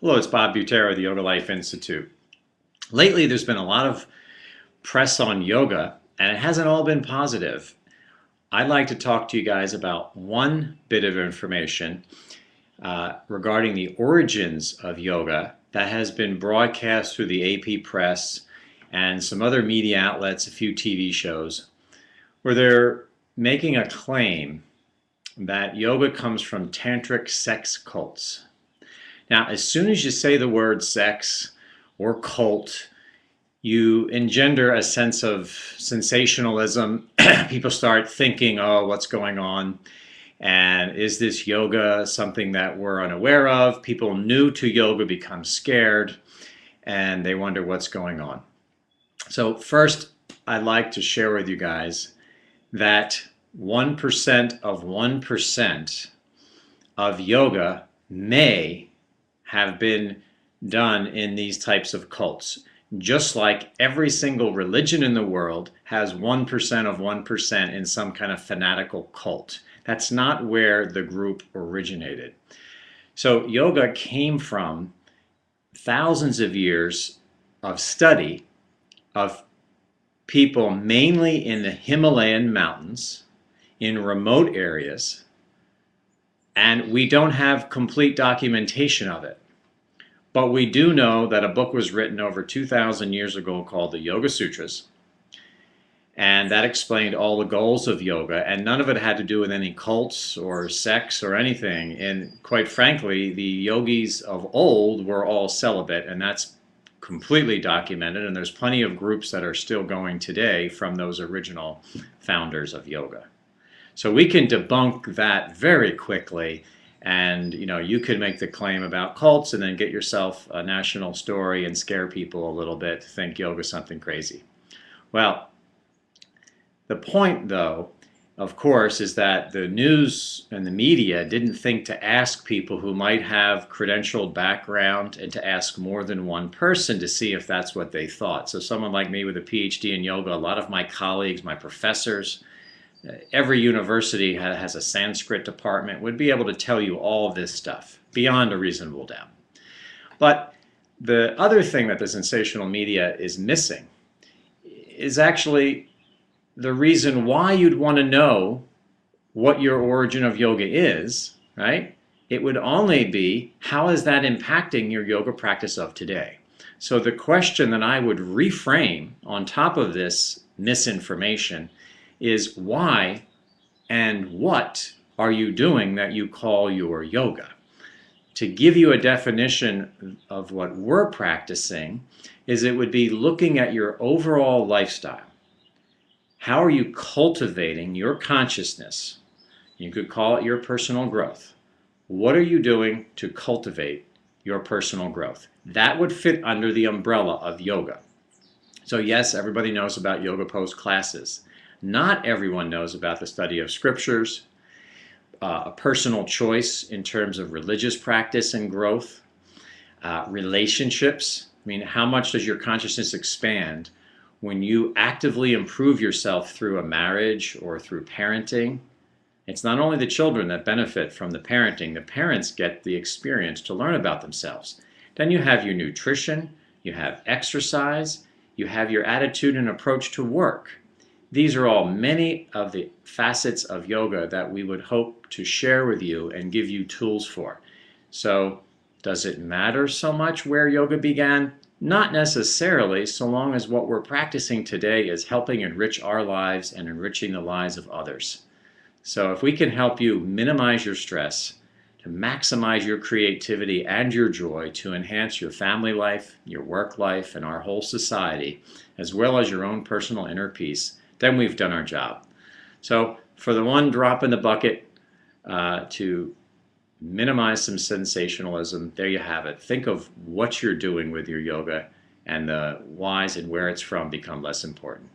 Hello, it's Bob Butera of the Yoga Life Institute. Lately, there's been a lot of press on yoga, and it hasn't all been positive. I'd like to talk to you guys about one bit of information regarding the origins of yoga that has been broadcast through the AP press and some other media outlets, a few TV shows, where they're making a claim that yoga comes from tantric sex cults. Now, as soon as you say the word sex or cult, you engender a sense of sensationalism. People start thinking, oh, what's going on? And is this yoga something that we're unaware of? People new to yoga become scared and they wonder what's going on. So first, I'd like to share with you guys that 1% of 1% of yoga may have been done in these types of cults. Just like every single religion in the world has 1% of 1% in some kind of fanatical cult. That's not where the group originated. So yoga came from thousands of years of study of people mainly in the Himalayan mountains, in remote areas, and we don't have complete documentation of it. But we do know that a book was written over 2,000 years ago called the Yoga Sutras, and that explained all the goals of yoga, and none of it had to do with any cults or sex or anything. And quite frankly, the yogis of old were all celibate, and that's completely documented, and there's plenty of groups that are still going today from those original founders of yoga. So we can debunk that very quickly. And you could make the claim about cults and then get yourself a national story and scare people a little bit to think yoga is something crazy. Well, the point though, of course, is that the news and the media didn't think to ask people who might have credentialed background and to ask more than one person to see if that's what they thought. So someone like me with a PhD in yoga, a lot of my colleagues, my professors, every university has a Sanskrit department, would be able to tell you all of this stuff beyond a reasonable doubt. But the other thing that the sensational media is missing is actually the reason why you'd want to know what your origin of yoga is, right? It would only be, how is that impacting your yoga practice of today? So the question that I would reframe on top of this misinformation is, why and what are you doing that you call your yoga? To give you a definition of what we're practicing, is it would be looking at your overall lifestyle. How are you cultivating your consciousness? You could call it your personal growth. What are you doing to cultivate your personal growth? That would fit under the umbrella of yoga. So yes, everybody knows about yoga pose classes. Not everyone knows about the study of scriptures, a personal choice in terms of religious practice and growth, relationships. I mean, how much does your consciousness expand when you actively improve yourself through a marriage or through parenting? It's not only the children that benefit from the parenting, the parents get the experience to learn about themselves. Then you have your nutrition, you have exercise, you have your attitude and approach to work. These are all many of the facets of yoga that we would hope to share with you and give you tools for. So, does it matter so much where yoga began? Not necessarily, so long as what we're practicing today is helping enrich our lives and enriching the lives of others. So if we can help you minimize your stress, to maximize your creativity and your joy, to enhance your family life, your work life, and our whole society, as well as your own personal inner peace, then we've done our job. So for the one drop in the bucket to minimize some sensationalism, there you have it. Think of what you're doing with your yoga, and the whys and where it's from become less important.